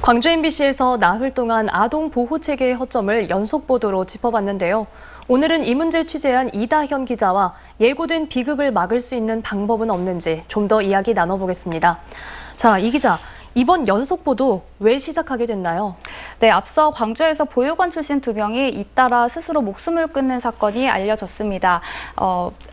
광주 MBC에서 나흘 동안 아동 보호 체계의 허점을 연속 보도로 짚어봤는데요. 오늘은 이 문제 취재한 이다현 기자와 예고된 비극을 막을 수 있는 방법은 없는지 좀 더 이야기 나눠보겠습니다. 자, 이 기자, 이번 연속 보도 왜 시작하게 됐나요? 네, 앞서 광주에서 보육원 출신 2명이 잇따라 스스로 목숨을 끊는 사건이 알려졌습니다.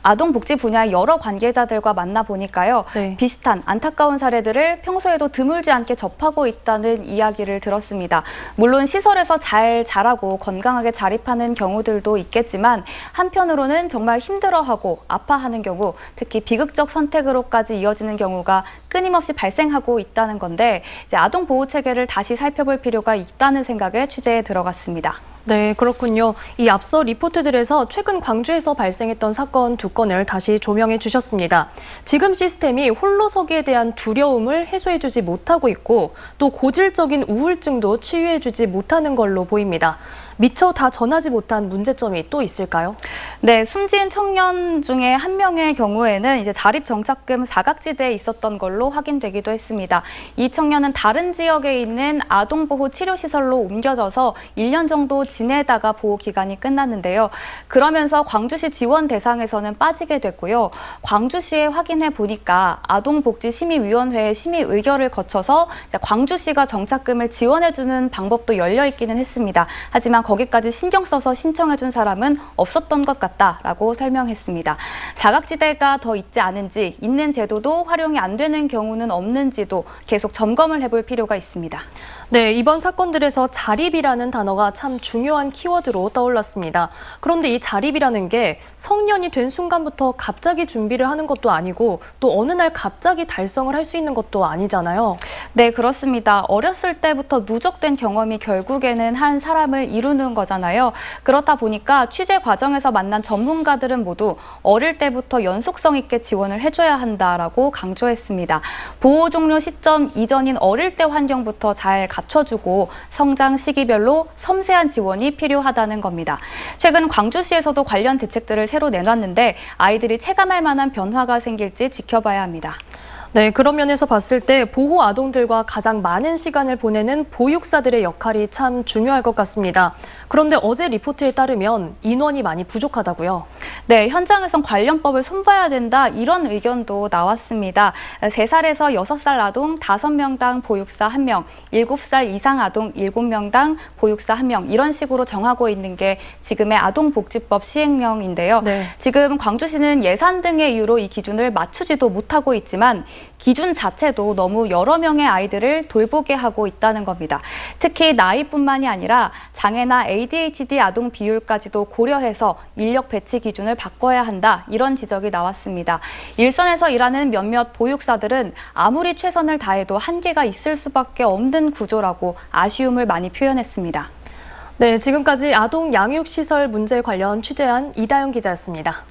아동복지 분야의 여러 관계자들과 만나보니까요. 네. 비슷한 안타까운 사례들을 평소에도 드물지 않게 접하고 있다는 이야기를 들었습니다. 물론 시설에서 잘 자라고 건강하게 자립하는 경우들도 있겠지만 한편으로는 정말 힘들어하고 아파하는 경우, 특히 비극적 선택으로까지 이어지는 경우가 끊임없이 발생하고 있다는 건데 이제 아동 보호 체계를 다시 살펴볼 필요가 있다는 생각에 취재에 들어갔습니다. 네, 그렇군요. 이 앞서 리포트들에서 최근 광주에서 발생했던 사건 2건을 다시 조명해 주셨습니다. 지금 시스템이 홀로서기에 대한 두려움을 해소해주지 못하고 있고 또 고질적인 우울증도 치유해주지 못하는 걸로 보입니다. 미처 다 전하지 못한 문제점이 또 있을까요? 네, 숨진 청년 중에 한 명의 경우에는 이제 자립정착금 사각지대에 있었던 걸로 확인되기도 했습니다. 이 청년은 다른 지역에 있는 아동보호치료시설로 옮겨져서 1년 정도 지내다가 보호 기간이 끝났는데요. 그러면서 광주시 지원 대상에서는 빠지게 됐고요. 광주시에 확인해 보니까 아동복지심의위원회의 심의 의결을 거쳐서 광주시가 정착금을 지원해주는 방법도 열려 있기는 했습니다. 하지만 거기까지 신경 써서 신청해준 사람은 없었던 것 같다라고 설명했습니다. 사각지대가 더 있지 않은지, 있는 제도도 활용이 안 되는 경우는 없는지도 계속 점검을 해볼 필요가 있습니다. 네, 이번 사건들에서 자립이라는 단어가 참 중요한 키워드로 떠올랐습니다. 그런데 이 자립이라는 게 성년이 된 순간부터 갑자기 준비를 하는 것도 아니고 또 어느 날 갑자기 달성을 할 수 있는 것도 아니잖아요. 네, 그렇습니다. 어렸을 때부터 누적된 경험이 결국에는 한 사람을 이루는 거잖아요. 그렇다 보니까 취재 과정에서 만난 전문가들은 모두 어릴 때부터 연속성 있게 지원을 해줘야 한다라고 강조했습니다. 보호 종료 시점 이전인 어릴 때 환경부터 잘 갖춰주고 성장 시기별로 섬세한 지원이 필요하다는 겁니다. 최근 광주시에서도 관련 대책들을 새로 내놨는데 아이들이 체감할 만한 변화가 생길지 지켜봐야 합니다. 네, 그런 면에서 봤을 때 보호 아동들과 가장 많은 시간을 보내는 보육사들의 역할이 참 중요할 것 같습니다. 그런데 어제 리포트에 따르면 인원이 많이 부족하다고요? 네, 현장에선 관련법을 손봐야 된다 이런 의견도 나왔습니다. 3살에서 6살 아동 5명당 보육사 1명, 7살 이상 아동 7명당 보육사 1명 이런 식으로 정하고 있는 게 지금의 아동복지법 시행령인데요. 네. 지금 광주시는 예산 등의 이유로 이 기준을 맞추지도 못하고 있지만 기준 자체도 너무 여러 명의 아이들을 돌보게 하고 있다는 겁니다. 특히 나이뿐만이 아니라 장애나 ADHD 아동 비율까지도 고려해서 인력 배치 기준을 바꿔야 한다 이런 지적이 나왔습니다. 일선에서 일하는 몇몇 보육사들은 아무리 최선을 다해도 한계가 있을 수밖에 없는 구조라고 아쉬움을 많이 표현했습니다. 네, 지금까지 아동 양육시설 문제 관련 취재한 이다현 기자였습니다.